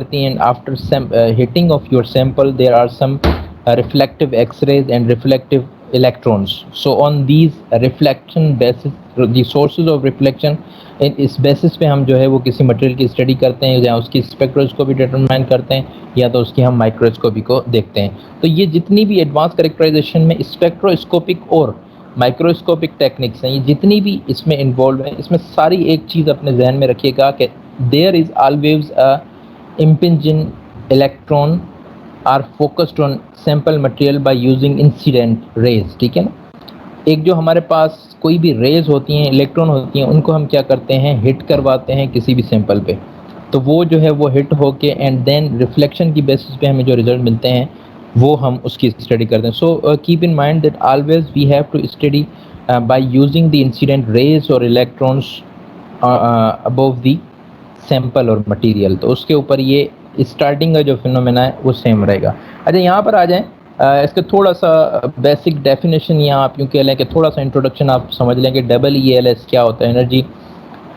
करती हैं, after hitting off your sample there are some reflective X-rays and reflective electrons. So on these reflection basis, the sources of reflection, इस basis पे हम जो है वो किसी मटेरियल की स्टडी करते हैं या उसकी स्पेक्ट्रोस्कोपी डिटरमाइन करते हैं या तो उसकी हम माइक्रोस्कोपी को देखते हैं। तो ये जितनी भी एडवांस कैरेक्टराइजेशन में स्पेक्ट्रोस्कोपिक और माइक्रोस्कोपिक टेक्निक्स हैं, ये जितनी भी इसमें इन्वॉल्व हैं, इसमें सारी एक चीज़ अपने जहन में रखिएगा कि there is always a impinging electron are focused on sample material by using incident rays, ठीक है ना। एक जो हमारे पास कोई भी रेज होती हैं, इलेक्ट्रॉन होती हैं, उनको हम क्या करते हैं, हिट करवाते हैं किसी भी सैंपल पे, तो वो जो है वो हिट होके एंड देन रिफ्लेक्शन की बेसिस पे हमें जो रिजल्ट मिलते हैं वो हम उसकी स्टडी करते हैं। So keep in mind that always we have to study by using the incident rays और इलेक्ट्रॉन्स अबव द सैंपल और मटेरियल। तो उसके ऊपर ये स्टार्टिंग का जो फिनोमेना है वो सेम रहेगा। अच्छा, यहाँ पर आ जाएं, इसका थोड़ा सा बेसिक डेफिनेशन या आप यूँ कह लें कि थोड़ा सा इंट्रोडक्शन आप समझ लें कि EELS क्या होता है, energy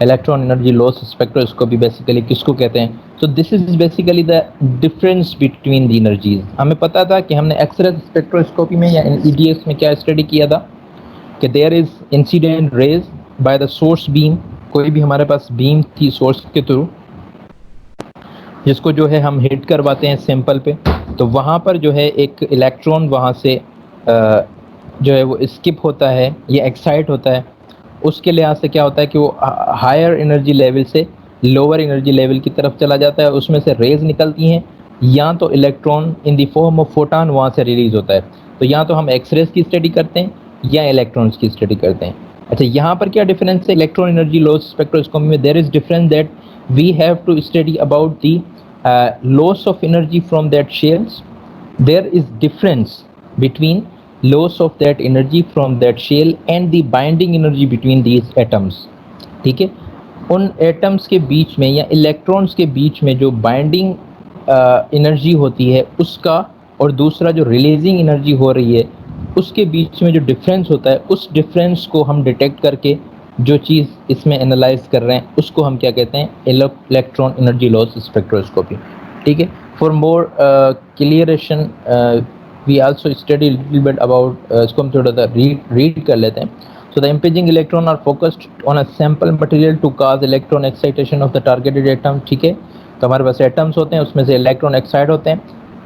electron energy loss spectroscopy basically किसको कहते हैं। So this is basically the difference between the energies. हमें पता था कि हमने एक्सरे स्पेक्ट्रोस्कोपी में या EDS में क्या स्टडी किया था कि there is incident rays by the source beam, कोई भी हमारे पास बीम थी सोर्स के थ्रू जिसको जो है हम हिट करवाते हैं सैंपल पे, तो वहाँ पर जो है एक इलेक्ट्रॉन वहाँ से जो है वो स्किप होता है या एक्साइट होता है। उसके लिहाज से क्या होता है कि वो हायर एनर्जी लेवल से लोअर एनर्जी लेवल की तरफ चला जाता है, उसमें से रेज निकलती हैं या तो electron in the form of photon वहाँ से रिलीज होता है। तो या तो हम एक्सरेज की स्टडी करते हैं या इलेक्ट्रॉन्स की स्टडी करते हैं। अच्छा, यहाँ पर क्या डिफरेंस है इलेक्ट्रॉन एनर्जी लॉस स्पेक्ट्रोस्कोपी में? There is difference that we have to study about the loss of energy from that shells. There is difference between loss of that energy from that shell and the binding energy between these atoms, ठीक है। उन atoms के बीच में या electrons के बीच में जो binding energy होती है उसका और दूसरा जो रिलीजिंग एनर्जी हो रही है उसके बीच में जो डिफरेंस होता है, उस डिफरेंस को हम डिटेक्ट करके जो चीज़ इसमें एनालाइज कर रहे हैं उसको हम क्या कहते हैं, इलेक्ट्रॉन एनर्जी लॉस स्पेक्ट्रोस्कोपी, ठीक है। For more clearation we also study little bit about, इसको हम थोड़ा सा रीड कर लेते हैं। So the impinging electron are focused on a sample material to cause electron excitation of the targeted atom, ठीक है। तो हमारे पास एटम्स होते हैं, उसमें से इलेक्ट्रॉन एक्साइट होते हैं।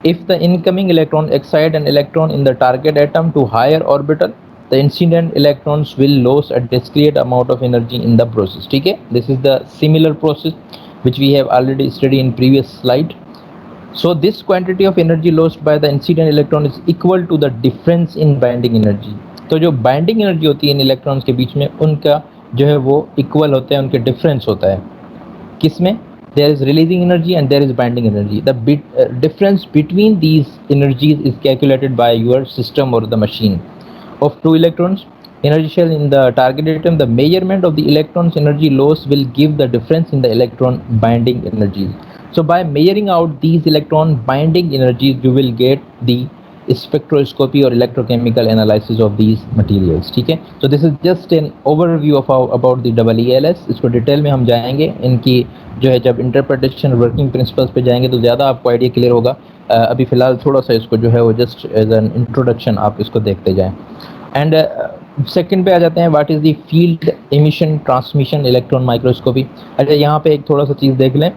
If the incoming electron excite an electron in the target atom to higher orbital, the incident electrons will lose a discrete amount of energy in the process, ठीक है। This is the similar process which we have already studied in previous slide. So this quantity of energy lost by the incident electron is equal to the difference in binding energy. तो जो binding energy होती है इन electrons के बीच में उनका जो है वो इक्वल होता है, उनके डिफरेंस होता है किसमें? There is releasing energy and there is binding energy. The difference between these energies is calculated by your system or the machine. Of two electrons energy shell in the target atom, the measurement of the electrons energy loss will give the difference in the electron binding energies. So by measuring out these electron binding energies you will get the spectroscopy or electrochemical analysis of these materials, ठीक है। So this is just an overview of about the EELS. इसको detail में हम जाएंगे, इनकी जो है जब इंटरप्रिटेशन वर्किंग प्रिंसिपल्स पे जाएंगे तो ज़्यादा आपको आइडिया क्लियर होगा। अभी फ़िलहाल थोड़ा सा इसको जो है वो जस्ट एज एन इंट्रोडक्शन आप इसको देखते जाएं। एंड सेकंड पे आ जाते हैं, what is the field emission transmission electron microscopy. अच्छा, यहाँ पे एक थोड़ा सा चीज़ देख लें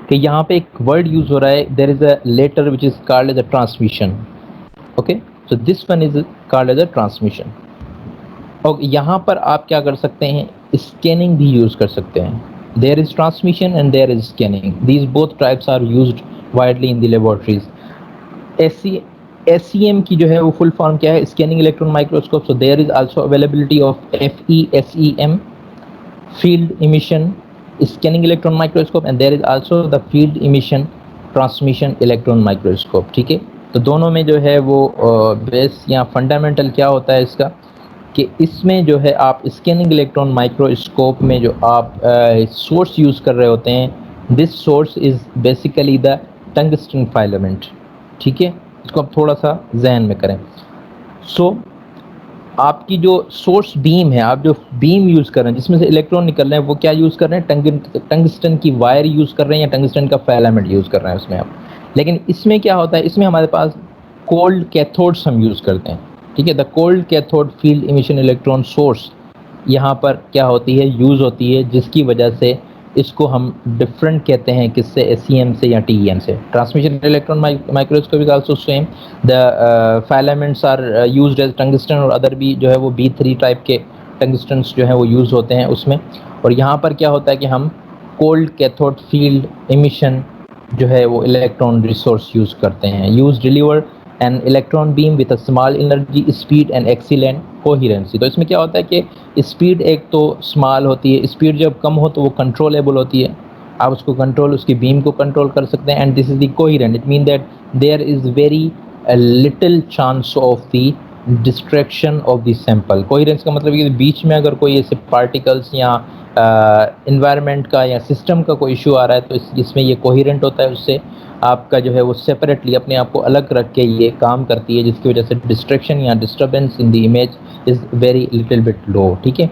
कि यहाँ पे एक वर्ड यूज़ हो रहा है, there is a letter which is called as a transmission, okay. So this one is called as a transmission. और यहाँ पर आप क्या कर सकते हैं, स्कैनिंग भी यूज़ कर सकते हैं। There is transmission and there is scanning, these both types are used widely in the laboratories. SEM की जो है वो फुल फॉर्म क्या है, scanning electron microscope. So there is also availability of FESEM, field emission scanning electron microscope, and there is also the field emission transmission electron microscope, ठीक है। तो दोनों में जो है वो बेस या फंडामेंटल क्या होता है इसका कि इसमें जो है आप स्कैनिंग इलेक्ट्रॉन माइक्रोस्कोप में जो आप सोर्स यूज़ कर रहे होते हैं, this source is basically the tungsten filament, ठीक है। इसको आप थोड़ा सा जहन में करें। सो आपकी जो सोर्स बीम है, आप जो बीम यूज़ कर रहे हैं जिसमें से इलेक्ट्रॉन निकल रहे हैं, वो क्या यूज़ कर रहे हैं, टंगस्टन की वायर यूज़ कर रहे हैं या टंगस्टन का फिलामेंट यूज़ कर रहे हैं उसमें आप। लेकिन इसमें क्या होता है, इसमें हमारे पास कोल्ड कैथोड्स हम यूज़ करते हैं, ठीक है। The cold cathode field emission electron source यहाँ पर क्या होती है, यूज़ होती है, जिसकी वजह से इसको हम डिफरेंट कहते हैं, किससे, एसईएम से या टीईएम से। Transmission electron microscope is also same. The filaments are used as tungsten, और अदर भी जो है वो B3 टाइप के टंगस्टन्स जो है वो यूज़ होते हैं उसमें। और यहाँ पर क्या होता है कि हम कोल्ड कैथोड फील्ड इमिशन जो है वो इलेक्ट्रॉन रिसोर्स यूज़ करते हैं। Use deliver an electron beam with a small energy, speed and excellent coherence. तो इसमें क्या होता है कि स्पीड एक तो स्मॉल होती है, स्पीड जब कम हो तो वो कंट्रोलेबल होती है, आप उसको कंट्रोल, उसकी बीम को कंट्रोल कर सकते हैं। And this is the coherent, it mean that there is very little chance of the distraction of the sample. Coherence का मतलब ये बीच में अगर कोई ऐसे पार्टिकल्स या इन्वायरमेंट का या सिस्टम का कोई इशू आ रहा है तो इसमें ये कोहिरेंट होता है, उससे आपका जो है वो सेपरेटली अपने आप को अलग रख के ये काम करती है, जिसकी वजह से डिस्ट्रैक्शन या disturbance in the image is very little bit low, ठीक है।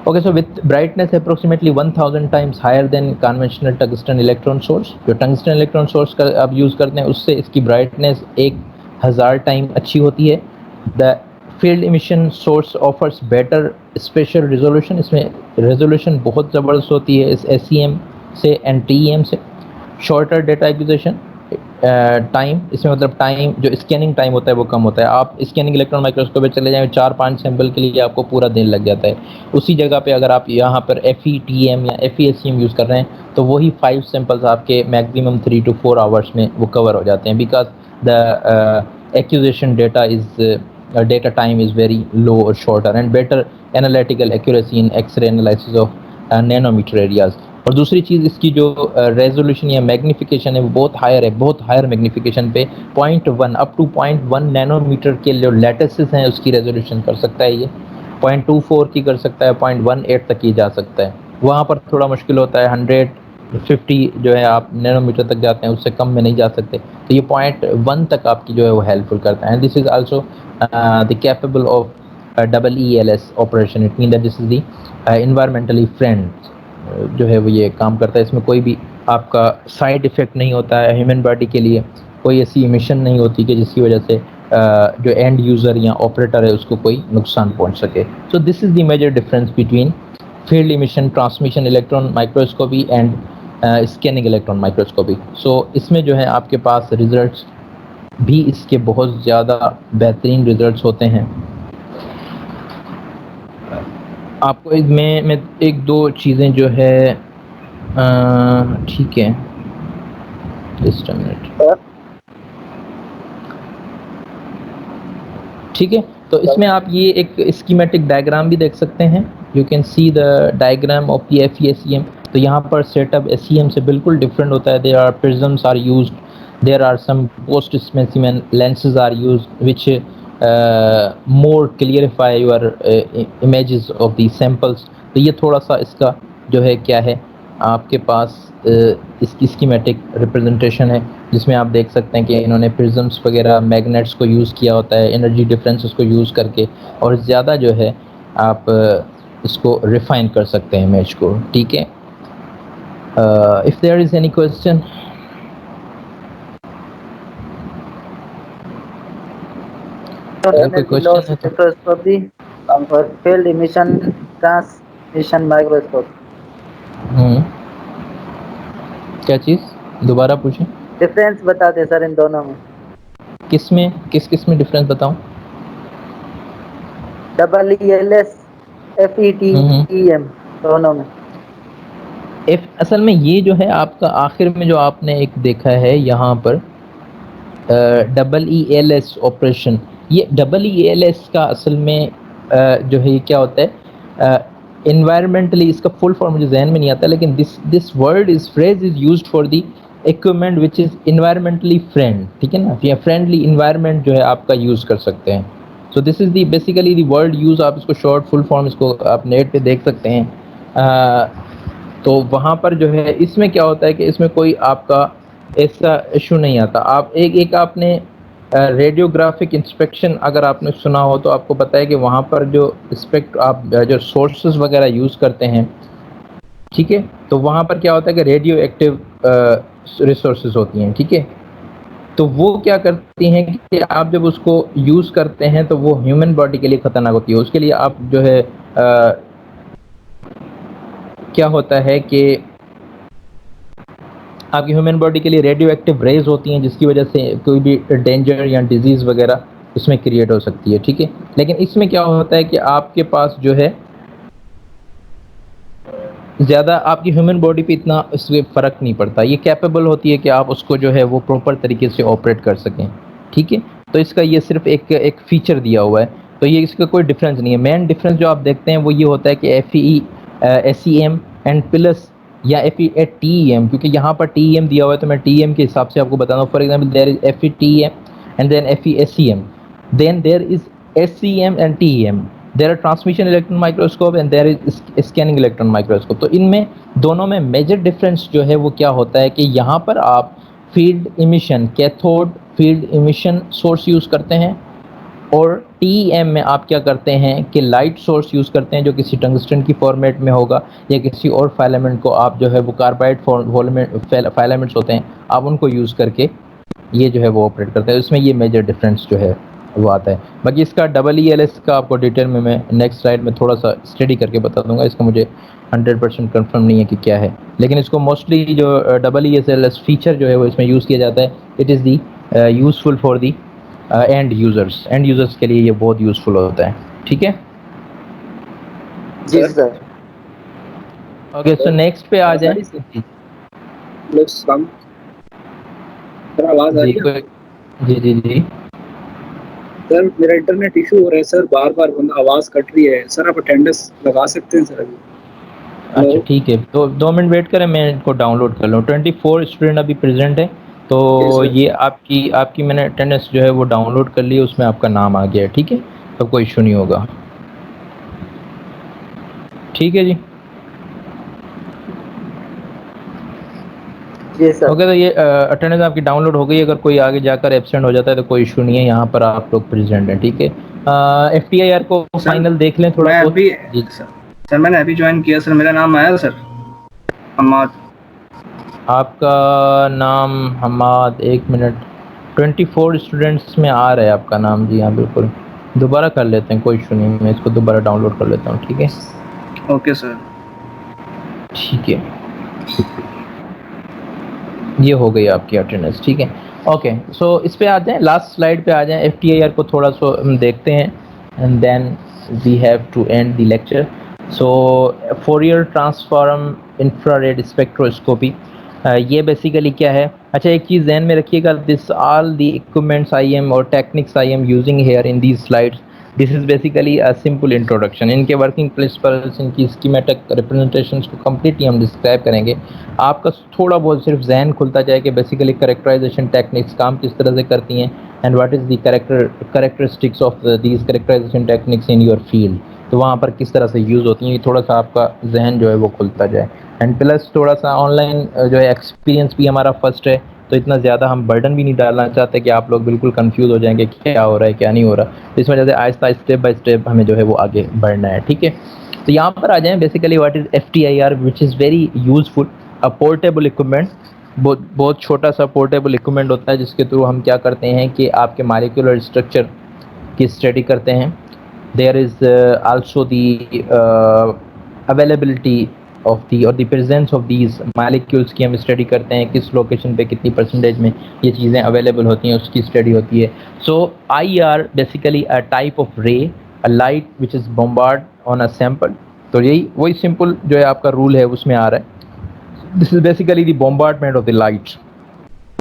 Okay, so with brightness approximately 1000 times higher than conventional tungsten electron source, जो टंगस्टन इलेक्ट्रॉन सोर्स का आप यूज़ करते हैं उससे इसकी ब्राइटनेस 1000 टाइम अच्छी होती है। The field emission source offers better special resolution, इसमें रेजोल्यूशन बहुत ज़बरदस्त होती है इस एसईएम से एंड टीईएम से। शॉर्टर डेटा एक्विजिशन टाइम, इसमें मतलब टाइम जो स्कैनिंग टाइम होता है वो कम होता है। आप स्कैनिंग इलेक्ट्रॉन माइक्रोस्कोप पे चले जाएं, 4-5 सैंपल के लिए आपको पूरा दिन लग जाता है। उसी जगह पे अगर आप यहाँ पर FETM या FESEM यूज़ कर रहे हैं तो वही 5 सैंपल्स आपके मैक्सिमम 3 to 4 आवर्स में वो कवर हो जाते हैं, because the acquisition data time is very low और shorter and better analytical accuracy in x-ray analysis of nanometer areas. और दूसरी चीज़, इसकी जो रेजोल्यूशन या मैग्नीफिकेशन है वो बहुत हायर है, बहुत हायर मैग्नीफिकेशन पे 0.1 अप टू 0.1 नैनोमीटर के जो लेटेसेस हैं उसकी रेजोल्यूशन कर सकता है ये, 0.24 की कर सकता है, 0.18 तक की जा सकता है। वहाँ पर थोड़ा मुश्किल होता है, 150 जो है आप नैनोमीटर तक जाते हैं, उससे कम में नहीं जा सकते। तो ये 0.1 तक आपकी जो है वो हेल्पफुल करता है। And this is also the capable of EELS operation, it mean that this is the environmentally friend जो है वो ये काम करता है। इसमें कोई भी आपका साइड इफ़ेक्ट नहीं होता है, ह्यूमन बॉडी के लिए कोई ऐसी इमिशन नहीं होती कि जिसकी वजह से जो एंड यूज़र या ऑपरेटर है उसको कोई नुकसान पहुंच सके। So this is the major difference between field emission transmission electron microscopy and scanning electron microscopy. So इसमें जो है आपके पास रिजल्ट्स भी इसके बहुत ज़्यादा बेहतरीन रिजल्ट्स होते हैं। आपको इसमें मैं एक दो चीज़ें जो है ठीक है, जस्ट अ मिनट, ठीक है। तो इसमें आप ये एक स्कीमेटिक डायग्राम भी देख सकते हैं, you can see the diagram of the FESEM। तो यहाँ पर सेटअप SEM से बिल्कुल डिफरेंट होता है। There are prisms are used, there are some post specimen lenses are used which more clarify your images of the samples. तो ये थोड़ा सा इसका जो है क्या है, आपके पास इसकी स्कीमेटिक रिप्रेजेंटेशन है, जिसमें आप देख सकते हैं कि इन्होंने प्रिज्म्स वगैरह मैग्नेट्स को यूज़ किया होता है एनर्जी डिफरेंसेस को यूज़ करके, और ज़्यादा जो है आप इसको रिफाइन कर सकते हैं इमेज को, ठीक है। If there is any question, कोई क्वेश्चन है स्पेक्ट्रोस्कोपी और फील्ड इमिशन ट्रांसमिशन माइक्रोस्कोप। क्या चीज़, दोबारा पूछें। डिफरेंस बता दें सर इन दोनों में। किस में डिफरेंस बताऊं? EELS FETEM दोनों में। असल में ये जो है आपका आखिर में जो आपने एक देखा है यहाँ पर EELS ऑपरेशन, ये EELS का असल में जो है ये क्या होता है, इन्वायरमेंटली, इसका फुल फॉर्म मुझे जहन में नहीं आता, लेकिन this word is phrase is used for the equipment which is environmentally friend, ठीक है ना, या फ्रेंडली इन्वायरमेंट जो है आपका यूज़ कर सकते हैं। So this is the basically the word use, आप इसको शॉर्ट फुल फॉर्म इसको आप नेट पे देख सकते हैं। तो वहाँ पर जो है इसमें क्या होता है कि इसमें कोई आपका ऐसा इशू नहीं आता। आप एक आपने रेडियोग्राफिक इंस्पेक्शन अगर आपने सुना हो तो आपको पता है कि वहाँ पर जो आप जो सोर्सेज वगैरह यूज़ करते हैं, ठीक है, तो वहाँ पर क्या होता है कि रेडियो एक्टिव रिसोर्सेज होती हैं, ठीक है, तो वो क्या करती हैं कि आप जब उसको यूज़ करते हैं तो वो ह्यूमन बॉडी के लिए खतरनाक होती है। उसके लिए आप जो है क्या होता है कि आपकी ह्यूमन बॉडी के लिए रेडियो एक्टिव रेज होती हैं, जिसकी वजह से कोई भी डेंजर या डिजीज़ वगैरह इसमें क्रिएट हो सकती है, ठीक है। लेकिन इसमें क्या होता है कि आपके पास जो है ज़्यादा आपकी ह्यूमन बॉडी पे इतना इससे फ़र्क नहीं पड़ता। ये कैपेबल होती है कि आप उसको जो है वो प्रॉपर तरीके से ऑपरेट कर सकें, ठीक है। तो इसका ये सिर्फ एक फ़ीचर दिया हुआ है, तो ये इसका कोई डिफरेंस नहीं है। मेन डिफरेंस जो आप देखते हैं वो ये होता है कि एफई एसईएम एंड प्लस या टीईएम, क्योंकि यहाँ पर टीईएम दिया हुआ है तो मैं टीईएम के हिसाब से आपको बता रहा हूँ। For example there is FETM and then FESEM, then there is SCM and TEM, there are transmission electron microscope and there is scanning electron microscope। तो इनमें दोनों में मेजर डिफरेंस जो है वो क्या होता है कि यहाँ पर आप field emission cathode field emission source use करते हैं, और TEM में आप क्या करते हैं कि लाइट सोर्स यूज़ करते हैं जो किसी टंगस्टन की फॉर्मेट में होगा या किसी और फाइलामेंट को आप जो है वो कार्बाइड फाइलामेंट्स होते हैं, आप उनको यूज़ करके ये जो है वो ऑपरेट करता है। इसमें ये मेजर डिफरेंस जो है वो आता है। बाकी इसका EELS का आपको डिटेल में मैं नेक्स्ट स्लाइड में थोड़ा सा स्टडी करके बता दूंगा। इसका मुझे 100% कंफर्म नहीं है कि क्या है, लेकिन इसको मोस्टली जो EELS फीचर जो है वो इसमें यूज़ किया जाता है। It is the useful for the end users के लिए ये बहुत यूज़फुल होता है, ठीक है जी सर। ओके, सो नेक्स्ट पे आ जाए। आवाज आ रही है? जी जी जी सर मेरा इंटरनेट इशू हो रहा है सर, बार बार आवाज कट रही है सर, आप अटेंडेंस लगा सकते हैं सर अभी? अच्छा ठीक है, तो 2 मिनट वेट करें, मैं इनको डाउनलोड कर लूँ। 24 स्टूडेंट अभी प्रेजेंट है, तो ये आपकी मैंने अटेंडेंस जो है वो डाउनलोड कर ली है, उसमें आपका नाम आ गया है, ठीक है, तो कोई इशू नहीं होगा, ठीक है जी। ओके, तो ये अटेंडेंस आपकी डाउनलोड हो गई। अगर कोई आगे जाकर एब्सेंट हो जाता है तो कोई इशू नहीं है, यहाँ पर आप लोग प्रेजेंट हैं, ठीक है। FTIR को फाइनल देख लें थोड़ा बहुत। जी सर, मैंने अभी ज्वाइन किया सर, मेरा नाम आया सर हमाद। आपका नाम हमाद, 1 मिनट, 24 स्टूडेंट्स में आ रहा है आपका नाम, जी हाँ बिल्कुल। दोबारा कर लेते हैं, कोई इशू नहीं, मैं इसको दोबारा डाउनलोड कर लेता हूँ, ठीक है। ओके सर, ठीक है, ये हो गई आपकी अटेंडेंस, ठीक है। ओके, सो इस पे आ जाएं, लास्ट स्लाइड पे आ जाएं। FTIR को थोड़ा सा हम देखते हैं and then we have to end the lecture. So Fourier transform infrared spectroscopy, ये बेसिकली क्या है। अच्छा, एक चीज़ ध्यान में रखिएगा, this all the equipments I am और techniques I am using here in these slides, this is basically a simple introduction. इनके वर्किंग प्रिंसिपल्स, इनकी स्कीमेटिक रिप्रेजेंटेशंस को कम्प्लीटली हम डिस्क्राइब करेंगे। आपका थोड़ा बहुत सिर्फ जहन खुलता जाए कि बेसिकली करेक्टराइजेशन टेक्निक्स काम किस तरह से करती हैं and what is the characteristics of these characterization techniques in your field, तो वहाँ पर किस तरह से यूज़ होती हैं, थोड़ा सा आपका जहन जो है वो खुलता जाए। एंड प्लस थोड़ा सा ऑनलाइन जो है एक्सपीरियंस भी हमारा फर्स्ट है, तो इतना ज़्यादा हम बर्डन भी नहीं डालना चाहते कि आप लोग बिल्कुल कंफ्यूज हो जाएंगे क्या हो रहा है क्या नहीं हो रहा। तो इस वजह से आहिस्ता स्टेप बाय स्टेप हमें जो है वो आगे बढ़ना है, ठीक है। तो यहाँ पर आ जाएं, basically what is FTIR, which is very useful, a portable equipment. बहुत छोटा सा पोर्टेबल इक्विपमेंट होता है जिसके थ्रू हम क्या करते हैं कि आपके मॉलिक्यूलर स्ट्रक्चर की स्टडी करते हैं। There is also the availability of the और the presence of these molecules की हम स्टडी करते हैं, किस लोकेशन पे कितनी परसेंटेज में ये चीज़ें अवेलेबल होती हैं उसकी स्टडी होती है। सो IR basically a type of रे, अ light which is bombard on a sample. तो यही वही सिंपल जो है आपका रूल है उसमें आ रहा है, this is basically the bombardment of the light.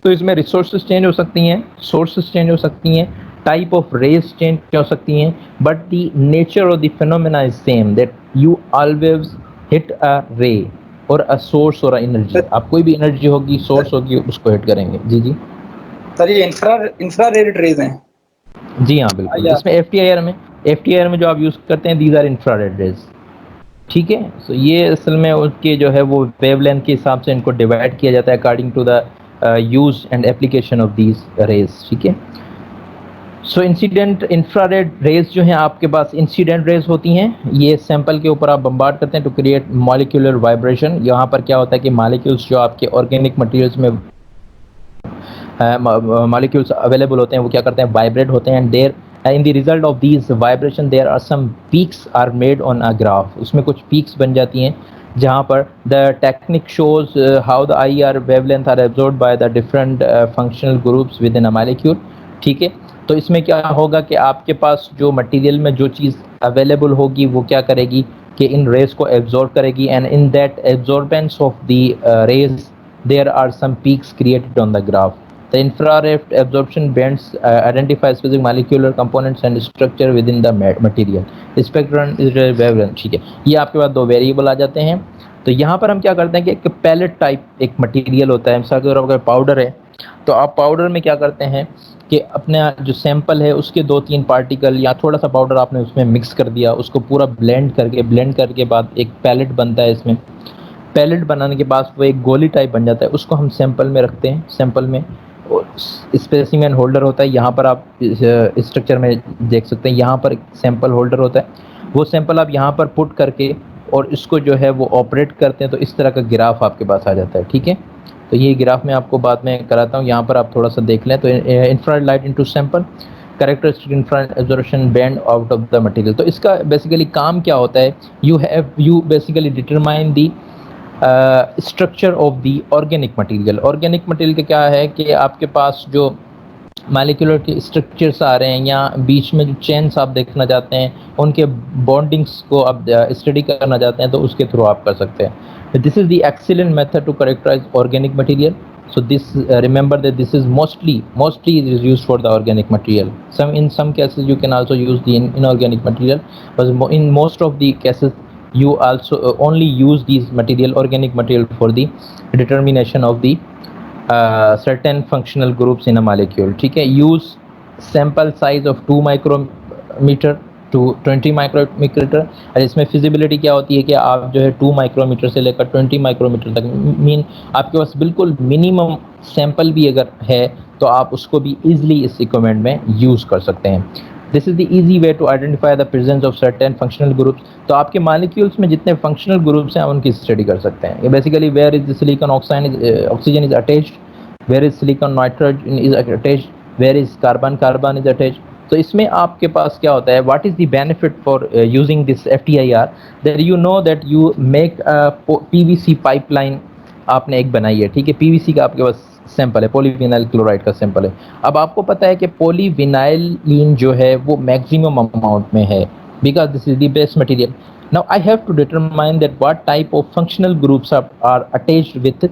तो इसमें रिसोर्सेज चेंज हो सकती हैं, सोर्सेज चेंज हो सकती हैं, टाइप ऑफ रेज चेंज हो सकती हैं, but the nature of the phenomena is same, that you always hit अ रे और अ सोर्स और अ एनर्जी। आप कोई भी एनर्जी होगी, सोर्स होगी, उसको हिट करेंगे। जी जी सर ये इंफ्रारेड रेज हैं? जी हाँ बिल्कुल। इसमें FTIR में जो आप यूज़ करते हैं, दीज आर इंफ्रारेड रेज, ठीक है। सो ये असल में उसके जो है वो वेवलेंथ के हिसाब से इनको डिवाइड किया जाता है according to the use and application of these rays, ठीक है। सो इंसिडेंट इंफ्रारेड रेज जो हैं आपके पास इंसिडेंट रेज होती हैं, ये सैंपल के ऊपर आप बम्बार्ड करते हैं टू क्रिएट मॉलिक्यूलर वाइब्रेशन। यहाँ पर क्या होता है कि मॉलिक्यूल्स जो आपके ऑर्गेनिक मटेरियल्स में मॉलिक्यूल्स अवेलेबल होते हैं वो क्या करते हैं, वाइब्रेट होते हैं, and there in the result of these vibration there are some peaks are made on a graph. उसमें कुछ पीक्स बन जाती हैं जहाँ पर the technique shows how the I R wavelength are absorbed by the different functional groups within a molecule. ठीक है, तो इसमें क्या होगा कि आपके पास जो मटेरियल में जो चीज़ अवेलेबल होगी वो क्या करेगी कि इन रेज को एब्जॉर्ब करेगी, and in that absorbance of the rays there are some peaks created on the graph. The infrared absorption bands identify specific molecular components and structure within the material. Spectrum is wavelength। ठीक है, ये आपके पास दो variable आ जाते हैं। तो यहाँ पर हम क्या करते हैं कि एक पैलेट टाइप एक मटेरियल होता है, मिसाल के तौर पर पाउडर है, तो आप पाउडर में क्या करते हैं कि अपना जो सैंपल है उसके 2-3 पार्टिकल या थोड़ा सा पाउडर आपने उसमें मिक्स कर दिया, उसको पूरा ब्लेंड करके बाद एक पैलेट बनता है। इसमें पैलेट बनाने के बाद वो एक गोली टाइप बन जाता है, उसको हम सैंपल में रखते हैं। सैंपल में स्पेसिमेन होल्डर होता है, यहाँ पर आप स्ट्रक्चर में देख सकते हैं, यहाँ पर सैंपल होल्डर होता है। वो सैंपल आप यहाँ पर पुट करके और इसको जो है वो ऑपरेट करते हैं, तो इस तरह का ग्राफ आपके पास आ जाता है। ठीक है, तो ये ग्राफ मैं आपको बाद में कराता हूँ, यहाँ पर आप थोड़ा सा देख लें। तो infrared light into sample, characteristic infrared absorption band out of the material. तो इसका बेसिकली काम क्या होता है, you basically determine the structure of the organic material. Organic material का क्या है कि आपके पास जो मॉलिक्यूलर के स्ट्रक्चर्स आ रहे हैं या बीच में जो चेन्स आप देखना चाहते हैं, उनके बॉन्डिंग्स को आप स्टडी करना चाहते हैं, तो उसके थ्रू आप कर सकते हैं। This is the excellent method to characterize organic material. So this remember that this is mostly it is used for the organic material. In some cases you can also use the inorganic material, but in most of the cases you also only use these organic material for the determination of the certain functional groups in a molecule। ठीक है, use sample size of 2 micrometer to 20 micrometer. और इसमें feasibility क्या होती है कि आप जो है 2 माइक्रोमीटर से लेकर 20 माइक्रोमीटर तक, मीन आपके पास बिल्कुल मिनिमम सैंपल भी अगर है तो आप उसको भी ईजिली इस इक्विपमेंट में यूज़ कर सकते हैं। This is the easy way to identify the presence of certain functional groups. तो आपके मॉलिक्यूल्स में जितने फंक्शनल ग्रुप्स हैं उनकी स्टडी कर सकते हैं। ये basically where is the silicon oxygen is attached, where is silicon nitrogen is attached, where is carbon is attached. तो इसमें आपके पास क्या होता है, what is the benefit for using this FTIR, that you know that you make PVC pipeline आपने एक बनाई है। ठीक है, PVC का आपके पास सैंपल है, पॉलीविनाइल क्लोराइड का सैंपल है। अब आपको पता है कि पॉलीविनाइलिन जो है वो मैक्सिमम अमाउंट में है, because this is the best material. Now I have to determine that what type of functional groups are attached with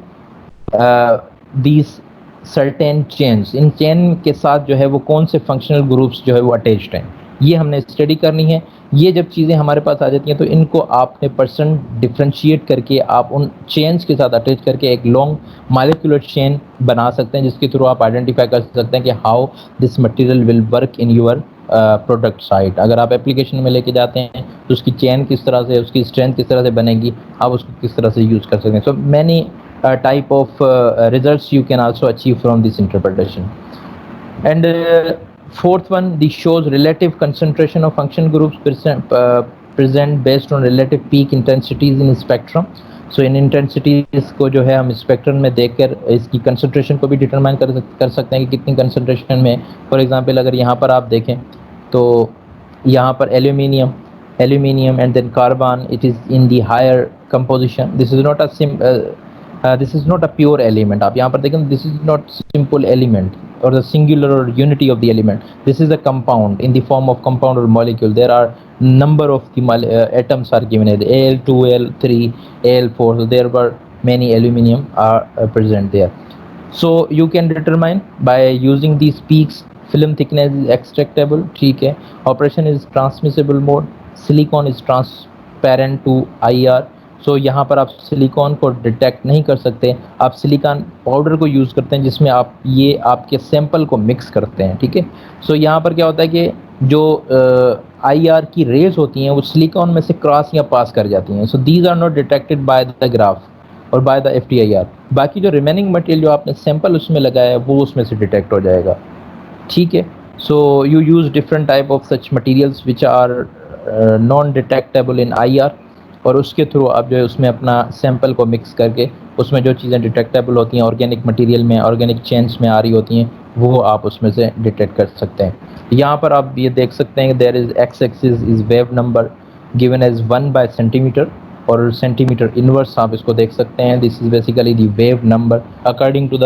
these certain chains. इन चेन के साथ जो है वो कौन से फंक्शनल ग्रुप्स जो है वो अटैच्ड हैं, ये हमने स्टडी करनी है। ये जब चीज़ें हमारे पास आ जाती हैं तो इनको आपने परसेंट डिफ्रेंशिएट करके आप उन चेन्स के साथ अटैच करके एक लॉन्ग मॉलिक्यूलर चेन बना सकते हैं, जिसके थ्रू आप आइडेंटिफाई कर सकते हैं कि how this material will work in your product site. अगर आप एप्लीकेशन में लेके जाते हैं तो उसकी चेन किस तरह से, उसकी स्ट्रेंथ किस तरह से बनेगी, आप उसको किस तरह से यूज़ कर सकते हैं। So many type of results you can also achieve from this interpretation। And fourth one, this shows relative concentration of function groups present based on relative peak intensities in spectrum। so in intensities को जो है हम spectrum में देखकर इसकी concentration को भी determine कर सकते हैं कि कितनी कंसंट्रेशन में। फॉर एग्जांपल अगर यहाँ पर आप देखें तो यहाँ पर aluminium and then carbon, it is in the higher composition. This is not a pure element. आप यहाँ पर देखें, this is not simple element और द सिंगुलर और unity of the element, this is a compound in the form of compound और molecule. There are number of the atoms are given है, Al2, Al3, Al4, so there were many aluminum are present there। so you can determine by using these peaks, film thickness is extractable। ठीक है, operation is transmissible mode, silicon is transparent to IR। सो यहाँ पर आप silicon को detect नहीं कर सकते, आप सिलिकॉन पाउडर को यूज़ करते हैं जिसमें आप ये आपके सैंपल को मिक्स करते हैं। ठीक है, सो यहाँ पर क्या होता है कि जो IR की रेज होती हैं वो सिलिकॉन में से क्रॉस या पास कर जाती हैं। So these are not detected by the graph और बाय द FTIR। बाकी जो रिमेनिंग मटेरियल जो आपने सैंपल उसमें लगाया है वो उसमें से डिटेक्ट हो जाएगा। ठीक है, So you use different type of such materials which are non detectable in IR, और उसके थ्रू आप जो है उसमें अपना सैंपल को मिक्स करके उसमें जो चीज़ें डिटेक्टेबल होती हैं ऑर्गेनिक मटेरियल में, ऑर्गेनिक चेन्स में आ रही होती हैं, वो आप उसमें से डिटेक्ट कर सकते हैं। यहाँ पर आप ये देख सकते हैं कि there is X axis is wave number given as 1/cm, और सेंटीमीटर इनवर्स आप इसको देख सकते हैं। This is basically the wave number according to the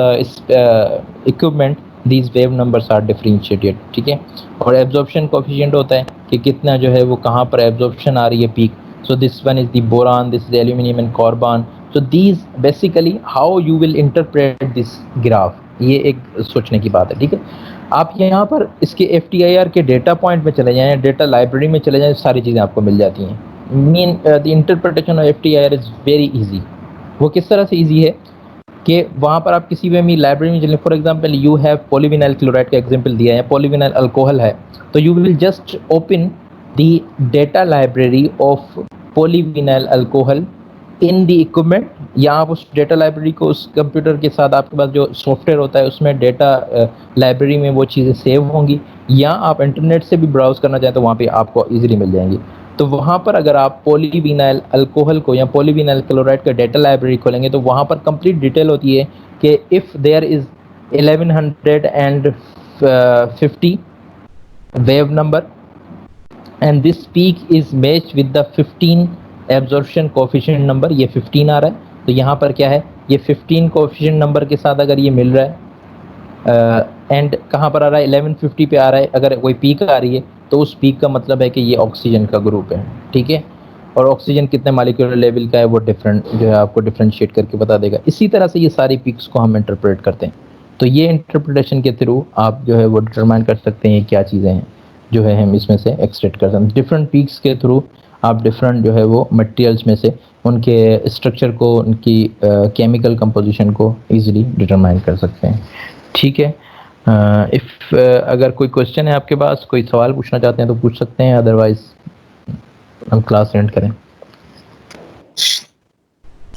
equipment, these wave numbers are differentiated, ठीक है। और एब्जॉर्प्शन कोफिशिएंट होता है कि कितना जो है वो कहाँ पर एब्जॉर्प्शन आ रही है peak. So this one is the boron, this is aluminium and carbon. So these basically how you will interpret this graph, ये एक सोचने की बात है, ठीक है। आप यहाँ पर इसके FTIR के डेटा पॉइंट में चले जाएं, डेटा लाइब्रेरी में चले जाएं, सारी चीज़ें आपको मिल जाती हैं। Mean the interpretation of FTIR is very easy. वो किस तरह से इजी है कि वहाँ पर आप किसी भी लाइब्रेरी में चलें, for example you have polyvinyl chloride का एग्जांपल दिया है, पॉलीविनाइल अल्कोहल है, तो you will just open the data library of polyvinyl alcohol in the equipment, या आप उस डेटा लाइब्रेरी को उस कंप्यूटर के साथ आपके पास जो सॉफ्टवेयर होता है उसमें डेटा लाइब्रेरी में वो चीज़ें सेव होंगी, या आप इंटरनेट से भी ब्राउज करना चाहें तो वहाँ पे आपको इजीली मिल जाएंगी। तो वहाँ पर अगर आप पॉलीविनाइल अल्कोहल को या पॉलीविनाइल क्लोराइड का डेटा लाइब्रेरी खोलेंगे तो वहाँ पर कंप्लीट डिटेल होती है कि if there is 1150 wave number and this peak is match with the 15 absorption coefficient number, ये 15 आ रहा है, तो यहाँ पर क्या है, ये 15 कोफिशिएंट नंबर के साथ अगर ये मिल रहा है एंड कहाँ पर आ रहा है, 1150 पे आ रहा है, अगर कोई पीक आ रही है तो उस पीक का मतलब है कि ये ऑक्सीजन का ग्रुप है, ठीक है। और ऑक्सीजन कितने मॉलिक्यूलर लेवल का है वो डिफरेंट जो है आपको डिफरेंशिएट करके बता देगा। इसी तरह से ये सारी पीक्स को हम इंटरप्रेट करते हैं। तो ये इंटरप्रिटेशन के थ्रू आप जो है वो डिटरमाइन कर सकते हैं क्या चीज़ें हैं जो है हम इसमें से एक्सट्रैक्ट कर सकते हैं। डिफरेंट पीक्स के थ्रू आप डिफरेंट जो है वो मटेरियल्स में से उनके स्ट्रक्चर को, उनकी केमिकल कंपोजिशन को इजीली डिटरमाइन कर सकते हैं, ठीक है। इफ़ अगर कोई क्वेश्चन है आपके पास, कोई सवाल पूछना चाहते हैं तो पूछ सकते हैं, अदरवाइज हम क्लास एंड करें।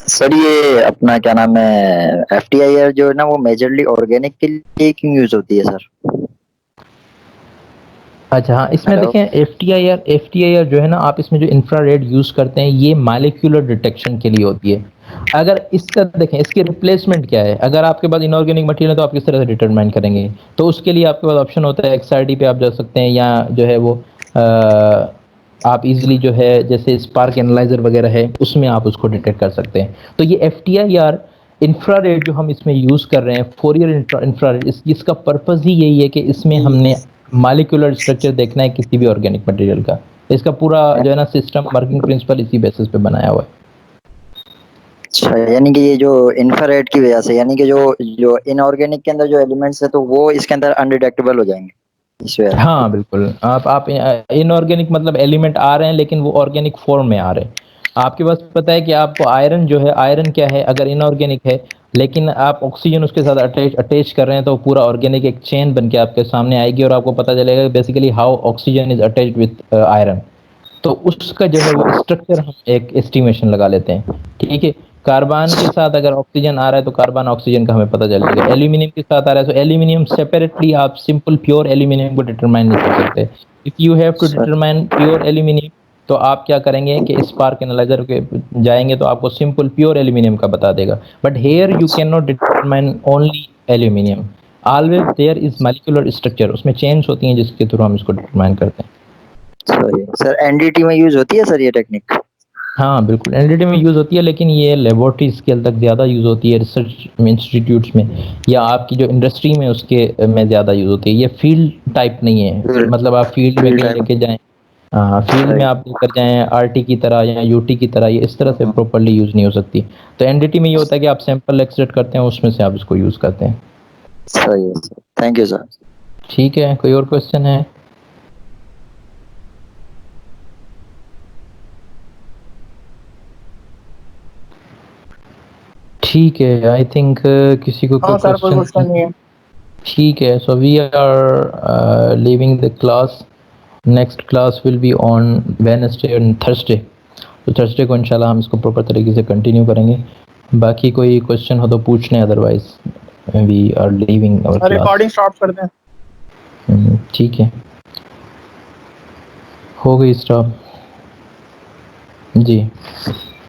सर ये अपना क्या नाम है FTIR जो है ना वो मेजरली ऑर्गेनिक के लिए क्यों यूज होती है सर? अच्छा हाँ, इसमें हेलो। देखें FTIR जो है ना, आप इसमें जो इंफ्रारेड यूज़ करते हैं ये मॉलिक्यूलर डिटेक्शन के लिए होती है। अगर इसका देखें इसकी रिप्लेसमेंट क्या है, अगर आपके पास इनऑर्गेनिक मटेरियल है तो आप किस तरह से डिटरमाइन करेंगे, तो उसके लिए आपके पास ऑप्शन होता है XRD पे आप जा सकते हैं, या जो है वो आप इजीली जो है जैसे स्पार्क एनालाइजर वगैरह है उसमें आप उसको डिटेक्ट कर सकते हैं। तो ये FTIR इंफ्रारेड जो हम इसमें यूज़ कर रहे हैं, फोरियर इंफ्रारेड, इसका पर्पज़ ही यही है कि इसमें हमने मॉलिक्यूलर स्ट्रक्चर देखना है किसी भी ऑर्गेनिक मटेरियल का। इसका पूरा जो है ना सिस्टम, वर्किंग प्रिंसिपल इसी बेसिस पे बनाया हुआ है। अच्छा, यानी कि ये जो इंफ्रारेड की वजह से, यानी कि जो इनऑर्गेनिक के अंदर जो एलिमेंट्स है तो वो इसके अंदर अनडिटेक्टेबल हो जाएंगे इस वजह से। हाँ बिल्कुल, आप इनऑर्गेनिक मतलब एलिमेंट आ रहे हैं लेकिन वो ऑर्गेनिक फॉर्म में आ रहे हैं। आपके पास पता है कि आपको आयरन जो है, आयरन क्या है, अगर इनऑर्गेनिक है लेकिन आप ऑक्सीजन उसके साथ अटैच कर रहे हैं तो पूरा ऑर्गेनिक एक चेन बन के आपके सामने आएगी और आपको पता चलेगा basically how oxygen is attached with iron. तो उसका जो है वो स्ट्रक्चर हम एक एस्टिमेशन लगा लेते हैं, ठीक है। कार्बन के साथ अगर ऑक्सीजन आ रहा है तो कार्बन ऑक्सीजन का हमें पता चलेगा। एल्यूमिनियम के साथ आ रहा है तो एल्यूमिनियम सेपरेटली आप सिंपल प्योर एल्यूमिनियम को डिटरमाइन नहीं कर सकते। If you have to determine pure aluminium तो आप क्या करेंगे कि स्पार्क एनालाइजर के जाएंगे तो आपको सिंपल प्योर एल्यूमिनियम का बता देगा। But here you can not determine only aluminium, always there is molecular structure, उसमें चेन्स होती हैं जिसके थ्रू हम इसको डिटरमाइन करते हैं। सर NDT में यूज होती है सर ये टेक्निक? हाँ बिल्कुल, एनडीटी में यूज़ होती है, लेकिन ये लेबोरेटरी स्केल तक ज़्यादा यूज़ होती है, रिसर्च इंस्टीट्यूट्स में या आपकी जो इंडस्ट्री में उसके में ज़्यादा यूज़ होती है। ये फील्ड टाइप नहीं है, मतलब आप फील्ड में कहीं लेके जाएं, फील्ड में आप लेकर जाएं आरटी की तरह या यूटी की तरह, ये इस तरह से प्रॉपरली यूज़ नहीं हो सकती। तो एनडीटी में ये होता है कि आप सैंपल एक्सट्रैक्ट करते हैं, उसमें से आप इसको यूज़ करते हैं। सही है सर, थैंक यू सर। ठीक है, कोई और क्वेश्चन है? ठीक है, आई थिंक किसी को कोई क्वेश्चन नहीं है। ठीक है, so we are leaving the class. Next class will be on Wednesday and Thursday. तो थर्सडे को इंशाल्लाह हम इसको प्रॉपर तरीके से कंटिन्यू करेंगे। बाकी कोई क्वेश्चन हो तो पूछ लें, otherwise we are leaving our class. Recording stop कर दें। ठीक है, हो गई स्टॉप जी।